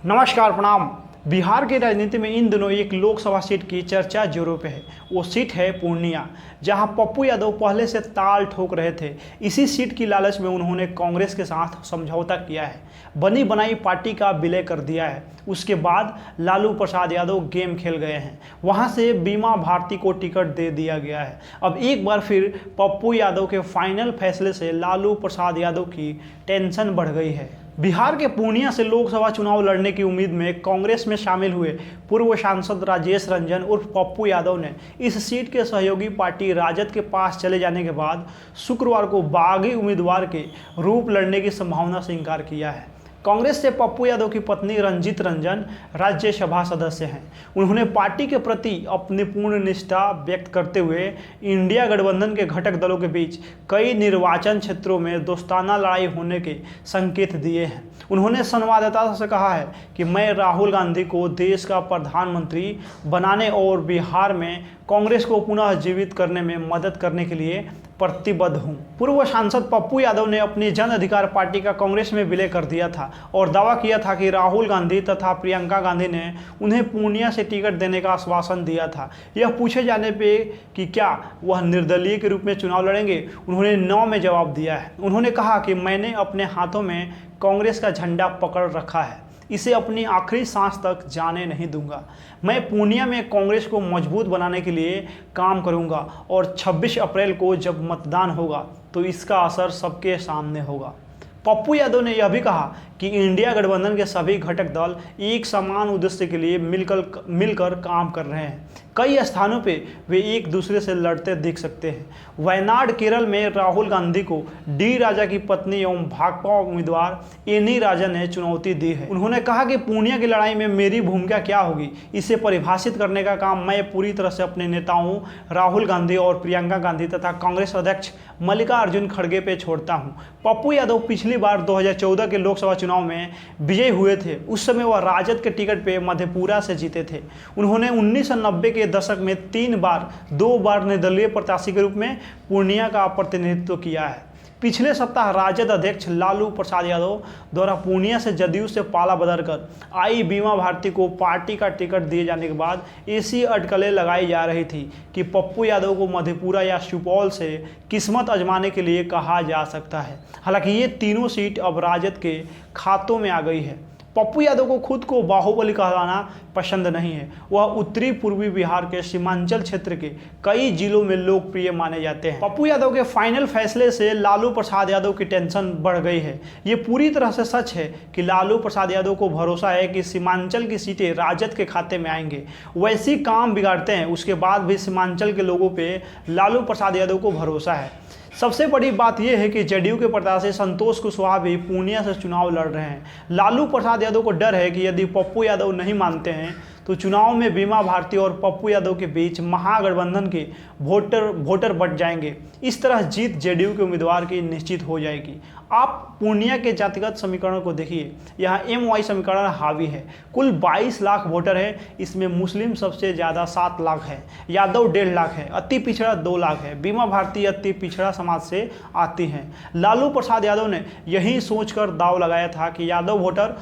नमस्कार, प्रणाम। बिहार की राजनीति में इन दिनों एक लोकसभा सीट की चर्चा जोरों पे है। वो सीट है पूर्णिया, जहां पप्पू यादव पहले से ताल ठोक रहे थे। इसी सीट की लालच में उन्होंने कांग्रेस के साथ समझौता किया है, बनी बनाई पार्टी का विलय कर दिया है। उसके बाद लालू प्रसाद यादव गेम खेल गए हैं, वहां से बीमा भारती को टिकट दे दिया गया है। अब एक बार फिर पप्पू यादव के फाइनल फैसले से लालू प्रसाद यादव की टेंशन बढ़ गई है। बिहार के पूर्णिया से लोकसभा चुनाव लड़ने की उम्मीद में कांग्रेस में शामिल हुए पूर्व सांसद राजेश रंजन उर्फ पप्पू यादव ने इस सीट के सहयोगी पार्टी राजद के पास चले जाने के बाद शुक्रवार को बागी उम्मीदवार के रूप लड़ने की संभावना से इनकार किया है। कांग्रेस से पप्पू यादव की पत्नी रंजीत रंजन राज्यसभा सदस्य हैं। उन्होंने पार्टी के प्रति अपनी पूर्ण निष्ठा व्यक्त करते हुए इंडिया गठबंधन के घटक दलों के बीच कई निर्वाचन क्षेत्रों में दोस्ताना लड़ाई होने के संकेत दिए हैं। उन्होंने संवाददाता से कहा है कि मैं राहुल गांधी को देश का प्रधानमंत्री बनाने और बिहार में कांग्रेस को पुनः जीवित करने में मदद करने के लिए प्रतिबद्ध हूं। पूर्व सांसद पप्पू यादव ने अपनी जन अधिकार पार्टी का कांग्रेस में विलय कर दिया था और दावा किया था कि राहुल गांधी तथा प्रियंका गांधी ने उन्हें पूर्णिया से टिकट देने का आश्वासन दिया था। यह पूछे जाने पे कि क्या वह निर्दलीय के रूप में चुनाव लड़ेंगे, उन्होंने 9 में जवाब दिया है। उन्होंने कहा कि मैंने अपने हाथों में कांग्रेस का झंडा पकड़ रखा है, इसे अपनी आखिरी सांस तक जाने नहीं दूंगा। मैं पूर्णिया में कांग्रेस को मजबूत बनाने के लिए काम करूंगा और 26 अप्रैल को जब मतदान होगा तो इसका असर सबके सामने होगा। पप्पू यादव ने यह भी कहा कि इंडिया गठबंधन के सभी घटक दल एक समान उद्देश्य के लिए मिलकर काम कर रहे हैं। कई स्थानों पे वे एक दूसरे से लड़ते दिख सकते हैं। वायनाड केरल में राहुल गांधी को डी राजा की पत्नी एवं भाकपा उम्मीदवार एनी राजा ने चुनौती दी है। उन्होंने कहा कि पूर्णिया की लड़ाई में मेरी भूमिका क्या होगी, इसे परिभाषित करने का काम मैं पूरी तरह से अपने नेताओं राहुल गांधी और प्रियंका गांधी तथा कांग्रेस अध्यक्ष मल्लिकार्जुन खड़गे पे छोड़ता हूं। पप्पू यादव पिछली बार 2014 के लोकसभा चुनाव में विजयी हुए थे। उस समय वह राजद के टिकट पे मधेपुरा से जीते थे। उन्होंने 1990 के दशक में 2 बार निर्दलीय प्रत्याशी के रूप में पूर्णिया का प्रतिनिधित्व किया है। पिछले सप्ताह राजद अध्यक्ष लालू प्रसाद यादव द्वारा पूर्णिया से जदयू से पाला बदलकर आई बीमा भारती को पार्टी का टिकट दिए जाने के बाद ऐसी अटकलें लगाई जा रही थी कि पप्पू यादव को मधेपुरा या सुपौल से किस्मत आजमाने के लिए कहा जा सकता है। हालांकि ये तीनों सीट अब राजद के खातों में आ गई है। पप्पू यादव को खुद को बाहुबली कहलाना पसंद नहीं है। वह उत्तरी पूर्वी बिहार के सीमांचल क्षेत्र के कई जिलों में लोकप्रिय माने जाते हैं। पप्पू यादव के फाइनल फैसले से लालू प्रसाद यादव की टेंशन बढ़ गई है। ये पूरी तरह से सच है कि लालू प्रसाद यादव को भरोसा है कि सीमांचल की सीटें राजद के खाते में आएंगे। वैसी काम बिगाड़ते हैं, उसके बाद भी सीमांचल के लोगों पर लालू प्रसाद यादव को भरोसा है। सबसे बड़ी बात यह है कि जदयू के प्रत्याशी संतोष कुशवाहा भी पूर्णिया से चुनाव लड़ रहे हैं। लालू प्रसाद यादव को डर है कि यदि पप्पू यादव नहीं मानते हैं तो चुनाव में बीमा भारती और पप्पू यादव के बीच महागठबंधन के वोटर बंट जाएंगे। इस तरह जीत जदयू के उम्मीदवार की निश्चित हो जाएगी। आप पूर्णिया के जातिगत समीकरण को देखिए। यहाँ MY समीकरण हावी है। कुल 22 लाख वोटर है। इसमें मुस्लिम सबसे ज़्यादा 7 लाख है, यादव 1.5 लाख है, अति पिछड़ा 2 लाख है। बीमा भारती अति पिछड़ा समाज से आती हैं। लालू प्रसाद यादव ने यही सोचकर दाव लगाया था कि यादव वोटर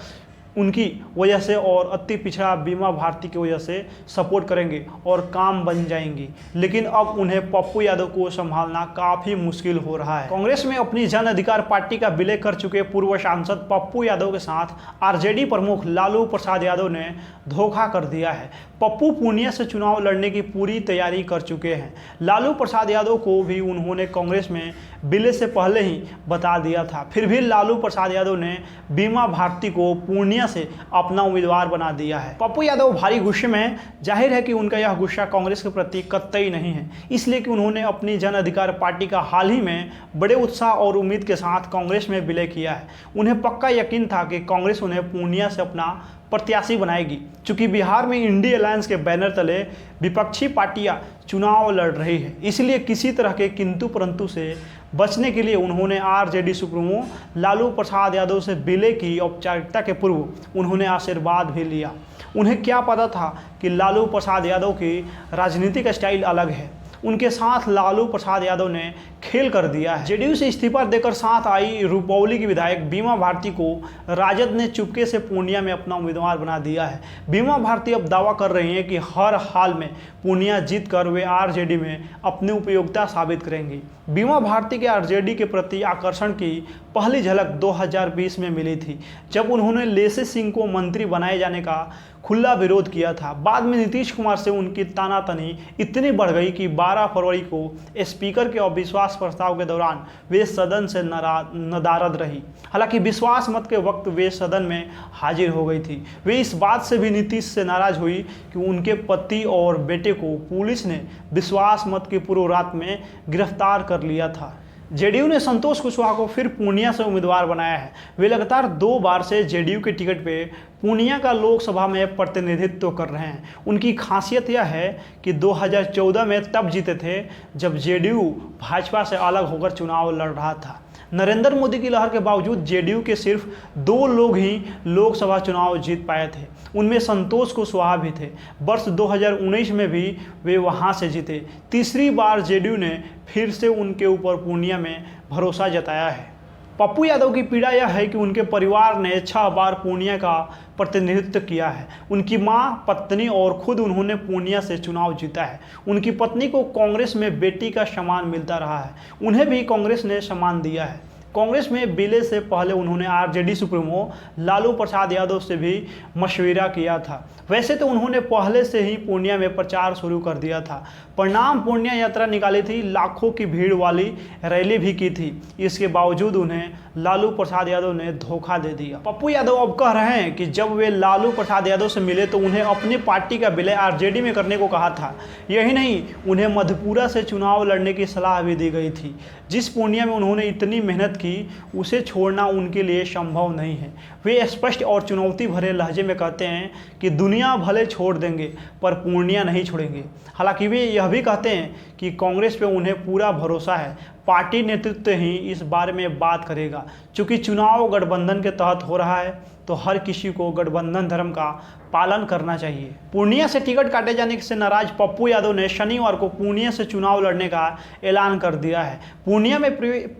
उनकी वजह से और अति पिछड़ा बीमा भारती की वजह से सपोर्ट करेंगे और काम बन जाएंगी। लेकिन अब उन्हें पप्पू यादव को संभालना काफ़ी मुश्किल हो रहा है। कांग्रेस में अपनी जन अधिकार पार्टी का विलय कर चुके पूर्व सांसद पप्पू यादव के साथ RJD प्रमुख लालू प्रसाद यादव ने धोखा कर दिया है। पप्पू पूर्णिया से चुनाव लड़ने की पूरी तैयारी कर चुके हैं। लालू प्रसाद यादव को भी उन्होंने कांग्रेस में विलय से पहले ही बता दिया था। फिर भी लालू प्रसाद यादव ने बीमा भारती को पूर्णिया से अपना उम्मीदवार बना दिया है। पप्पू यादव भारी गुस्से में हैं। जाहिर है कि उनका यह गुस्सा कांग्रेस के प्रति कतई नहीं है, इसलिए कि उन्होंने अपनी जन अधिकार पार्टी का हाल ही में बड़े उत्साह और उम्मीद के साथ कांग्रेस में विलय किया है। उन्हें पक्का यकीन था कि कांग्रेस उन्हें पूर्णिया से अपना प्रत्याशी बनाएगी। चूंकि बिहार में इंडी अलायंस के बैनर तले विपक्षी पार्टियां चुनाव लड़ रही है, इसलिए किसी तरह के किंतु परंतु से बचने के लिए उन्होंने RJD सुप्रीमो लालू प्रसाद यादव से विलय की औपचारिकता के पूर्व उन्होंने आशीर्वाद भी लिया। उन्हें क्या पता था कि लालू प्रसाद यादव की राजनीतिक स्टाइल अलग है। उनके साथ लालू प्रसाद यादव ने खेल कर दिया है। जेडीयू से इस्तीफा देकर साथ आई रुपौली की विधायक बीमा भारती को राजद ने चुपके से पूर्णिया में अपना उम्मीदवार बना दिया है। बीमा भारती अब दावा कर रही हैं कि हर हाल में पूर्णिया जीत कर वे आरजेडी में अपनी उपयोगिता साबित करेंगी। बीमा भारती के आरजेडी के प्रति आकर्षण की पहली झलक 2020 में मिली थी, जब उन्होंने लेसे सिंह को मंत्री बनाए जाने का खुला विरोध किया था। बाद में नीतीश कुमार से उनकी तानातनी इतनी बढ़ गई कि 12 फरवरी को स्पीकर के अविश्वास प्रस्ताव के दौरान वे सदन से नदारद रही। हालांकि विश्वास मत के वक्त वे सदन में हाजिर हो गई थी। वे इस बात से भी नीतीश से नाराज हुई कि उनके पति और बेटे को पुलिस ने विश्वास मत की पूर्व रात में गिरफ्तार कर लिया था। जेडीयू ने संतोष कुशवाहा को फिर पूर्णिया से उम्मीदवार बनाया है। वे लगातार 2 बार से जेडीयू के टिकट पे पूर्णिया का लोकसभा में प्रतिनिधित्व कर रहे हैं। उनकी खासियत यह है कि 2014 में तब जीते थे जब जेडीयू भाजपा से अलग होकर चुनाव लड़ रहा था। नरेंद्र मोदी की लहर के बावजूद जेडीयू के सिर्फ 2 लोग ही लोकसभा चुनाव जीत पाए थे। उनमें संतोष कुशवाहा भी थे। वर्ष 2019 में भी वे वहां से जीते। तीसरी बार जेडीयू ने फिर से उनके ऊपर पूर्णिया में भरोसा जताया है। पप्पू यादव की पीड़ा यह है कि उनके परिवार ने 6 बार पूर्णिया का प्रतिनिधित्व किया है। उनकी मां, पत्नी और खुद उन्होंने पूर्णिया से चुनाव जीता है। उनकी पत्नी को कांग्रेस में बेटी का सम्मान मिलता रहा है। उन्हें भी कांग्रेस ने सम्मान दिया है। कांग्रेस में विलय से पहले उन्होंने आरजेडी सुप्रीमो लालू प्रसाद यादव से भी मशविरा किया था। वैसे तो उन्होंने पहले से ही पूर्णिया में प्रचार शुरू कर दिया था। परिणाम पूर्णिया यात्रा निकाली थी, लाखों की भीड़ वाली रैली भी की थी। इसके बावजूद उन्हें लालू प्रसाद यादव ने धोखा दे दिया। पप्पू यादव अब कह रहे हैं कि जब वे लालू प्रसाद यादव से मिले तो उन्हें अपनी पार्टी का विलय आरजेडी में करने को कहा था। यही नहीं, उन्हें मधेपुरा से चुनाव लड़ने की सलाह भी दी गई थी। जिस पूर्णिया में उन्होंने इतनी मेहनत की, उसे छोड़ना उनके लिए संभव नहीं है। वे स्पष्ट और चुनौती भरे लहजे में कहते हैं कि दुनिया भले छोड़ देंगे पर पूर्णिया नहीं छोड़ेंगे। हालांकि वे यह भी कहते हैं कि कांग्रेस पे उन्हें पूरा भरोसा है। पार्टी नेतृत्व ही इस बारे में बात करेगा। चूंकि चुनाव गठबंधन के तहत हो रहा है तो हर किसी को गठबंधन धर्म का पालन करना चाहिए। पूर्णिया से टिकट काटे जाने से नाराज पप्पू यादव ने शनिवार को पूर्णिया से चुनाव लड़ने का ऐलान कर दिया है। पूर्णिया में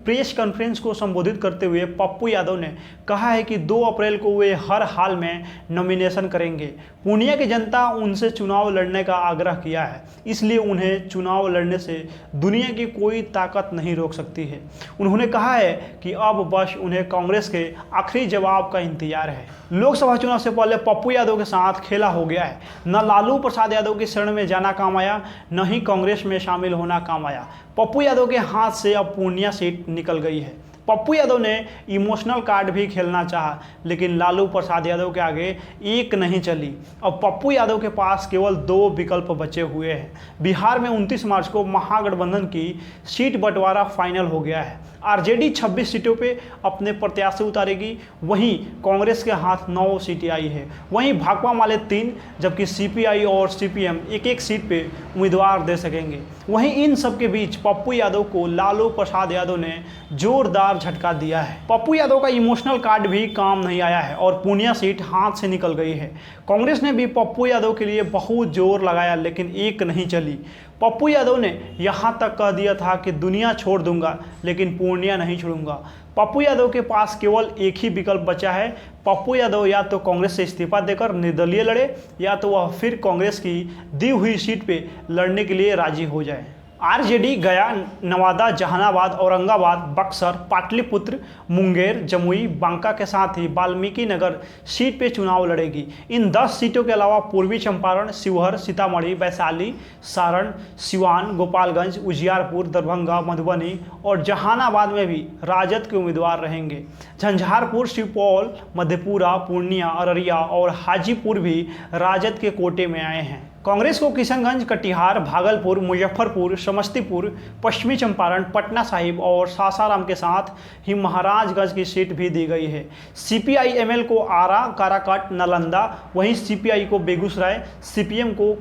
प्रेस कॉन्फ्रेंस को संबोधित करते हुए पप्पू यादव ने कहा है कि 2 अप्रैल को वे हर हाल में नॉमिनेशन करेंगे। पूर्णिया की जनता उनसे चुनाव लड़ने का आग्रह किया है, इसलिए उन्हें चुनाव लड़ने से दुनिया की कोई ताकत नहीं रोक सकती है। उन्होंने कहा है कि अब बस उन्हें कांग्रेस के आखिरी जवाब का इंतजार है। लोकसभा चुनाव से पहले पप्पू यादव के साथ खेला हो गया है। न लालू प्रसाद यादव की शरण में जाना काम आया, न ही कांग्रेस में शामिल होना काम आया। पप्पू यादव के हाथ से अब पूर्णिया सीट निकल गई है। पप्पू यादव ने इमोशनल कार्ड भी खेलना चाहा, लेकिन लालू प्रसाद यादव के आगे एक नहीं चली। अब पप्पू यादव के पास केवल 2 विकल्प बचे हुए हैं। बिहार में 29 मार्च को महागठबंधन की सीट बंटवारा फाइनल हो गया है। आरजेडी 26 सीटों पे अपने प्रत्याशी उतारेगी, वहीं कांग्रेस के हाथ 9 सीटें आई है। वहीं भाकपा वाले 3, जबकि सीपीआई और सीपीएम एक सीट पे उम्मीदवार दे सकेंगे। वहीं इन सब के बीच पप्पू यादव को लालू प्रसाद यादव ने जोरदार झटका दिया है। पप्पू यादव का इमोशनल कार्ड भी काम नहीं आया है और पूर्णिया सीट हाथ से निकल गई है। कांग्रेस ने भी पप्पू यादव के लिए बहुत जोर लगाया, लेकिन एक नहीं चली। पप्पू यादव ने यहां तक कह दिया था कि दुनिया छोड़ दूंगा लेकिन पूर्णिया नहीं छोड़ूंगा। पप्पू यादव के पास केवल एक ही विकल्प बचा है। पप्पू यादव या तो कांग्रेस से इस्तीफा देकर निर्दलीय लड़े, या तो वह फिर कांग्रेस की दी हुई सीट पे लड़ने के लिए राजी हो जाए। आरजेडी गया, नवादा, जहानाबाद, औरंगाबाद, बक्सर, पाटलिपुत्र, मुंगेर, जमुई, बांका के साथ ही वाल्मीकि नगर सीट पे चुनाव लड़ेगी। इन 10 सीटों के अलावा पूर्वी चंपारण, शिवहर, सीतामढ़ी, वैशाली, सारण, सिवान, गोपालगंज, उजियारपुर, दरभंगा, मधुबनी और जहानाबाद में भी राजद के उम्मीदवार रहेंगे। झंझारपुर, सुपौल, मधेपुरा, पूर्णिया, अररिया और हाजीपुर भी राजद के कोटे में आए हैं। कांग्रेस को किशनगंज, कटिहार, भागलपुर, मुजफ्फरपुर, समस्तीपुर, पश्चिमी चंपारण, पटना साहिब और सासाराम के साथ ही महाराजगंज की सीट भी दी गई है। सीपीआई-एमएल को आरा, काराकाट, नालंदा, वहीं सीपीआई को बेगूसराय, सीपीएम को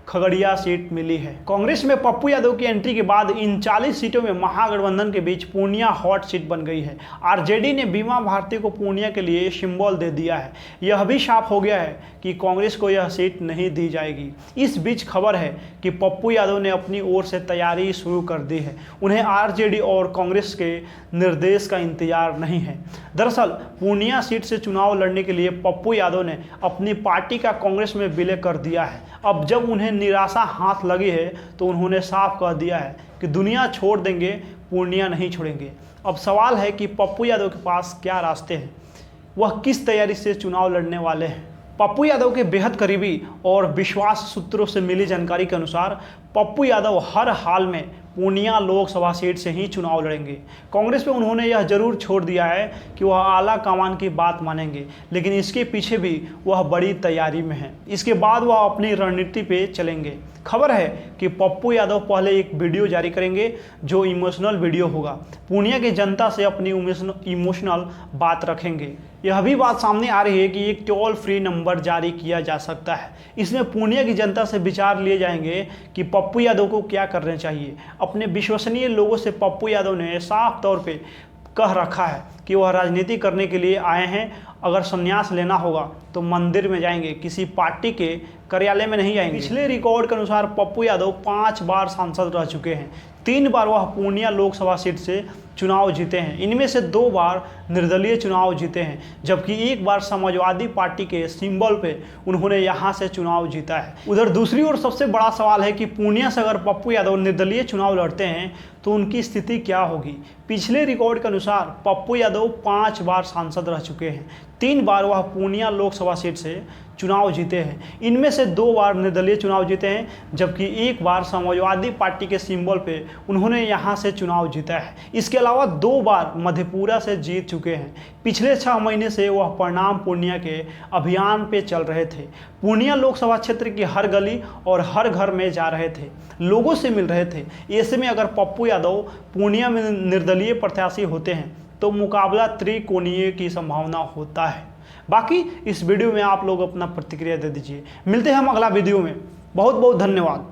खगड़िया सीट मिली है। कांग्रेस में पप्पू यादव की एंट्री के बाद इन 40 सीटों में महागठबंधन के बीच पूर्णिया हॉट सीट बन गई है। आरजेडी ने बीमा भारती को पूर्णिया के लिए सिंबल दे दिया है। यह भी साफ हो गया है कि कांग्रेस को यह सीट नहीं दी जाएगी। इस बीच खबर है कि पप्पू यादव ने अपनी ओर से तैयारी शुरू कर दी है। उन्हें आरजेडी और कांग्रेस के निर्देश का इंतजार नहीं है। दरअसल पूर्णिया सीट से चुनाव लड़ने के लिए पप्पू यादव ने अपनी पार्टी का कांग्रेस में विलय कर दिया है। अब जब उन्हें निराशा हाथ लगी है तो उन्होंने साफ कह दिया है कि दुनिया छोड़ देंगे, पूर्णिया नहीं छोड़ेंगे। अब सवाल है कि पप्पू यादव के पास क्या रास्ते हैं, वह किस तैयारी से चुनाव लड़ने वाले हैं। पप्पू यादव के बेहद करीबी और विश्वास सूत्रों से मिली जानकारी के अनुसार पप्पू यादव हर हाल में पूर्णिया लोकसभा सीट से ही चुनाव लड़ेंगे। कांग्रेस में उन्होंने यह जरूर छोड़ दिया है कि वह आला कमान की बात मानेंगे, लेकिन इसके पीछे भी वह बड़ी तैयारी में है। इसके बाद वह अपनी रणनीति पे चलेंगे। खबर है कि पप्पू यादव पहले एक वीडियो जारी करेंगे जो इमोशनल वीडियो होगा। पूर्णिया की जनता से अपनी इमोशनल बात रखेंगे। यह भी बात सामने आ रही है कि एक टोल फ्री नंबर जारी किया जा सकता है। इसमें पूर्णिया की जनता से विचार लिए जाएंगे कि पप्पू यादव को क्या करना चाहिए। अपने विश्वसनीय लोगों से पप्पू यादव ने साफ तौर पे कह रखा है कि वह राजनीति करने के लिए आए हैं। अगर संन्यास लेना होगा तो मंदिर में जाएंगे, किसी पार्टी के कार्यालय में नहीं जाएंगे। पिछले रिकॉर्ड के अनुसार पप्पू यादव 5 बार सांसद रह चुके हैं। 3 बार वह पूर्णिया लोकसभा सीट से चुनाव जीते हैं। इनमें से 2 बार निर्दलीय चुनाव जीते हैं, जबकि 1 बार समाजवादी पार्टी के सिंबल पे उन्होंने यहां से चुनाव जीता है। उधर दूसरी ओर सबसे बड़ा सवाल है कि पूर्णिया से अगर पप्पू यादव निर्दलीय चुनाव लड़ते हैं तो उनकी स्थिति क्या होगी। पिछले रिकॉर्ड के अनुसार पप्पू यादव 5 बार सांसद रह चुके हैं। 3 बार वह पूर्णिया लोकसभा सीट से चुनाव जीते हैं। इनमें से 2 बार निर्दलीय चुनाव जीते हैं, जबकि 1 बार समाजवादी पार्टी के सिंबल पे उन्होंने यहां से चुनाव जीता है। इसके अलावा 2 बार मधेपुरा से जीत चुके हैं। पिछले 6 महीने से वह प्रणाम पूर्णिया के अभियान पे चल रहे थे। पूर्णिया लोकसभा क्षेत्र की हर गली और हर घर में जा रहे थे, लोगों से मिल रहे थे। ऐसे में अगर पप्पू यादव पूर्णिया में निर्दलीय प्रत्याशी होते हैं तो मुकाबला त्रिकोणीय की संभावना होता है। बाकी इस वीडियो में आप लोग अपना प्रतिक्रिया दे दीजिए। मिलते हैं हम अगला वीडियो में। बहुत बहुत धन्यवाद।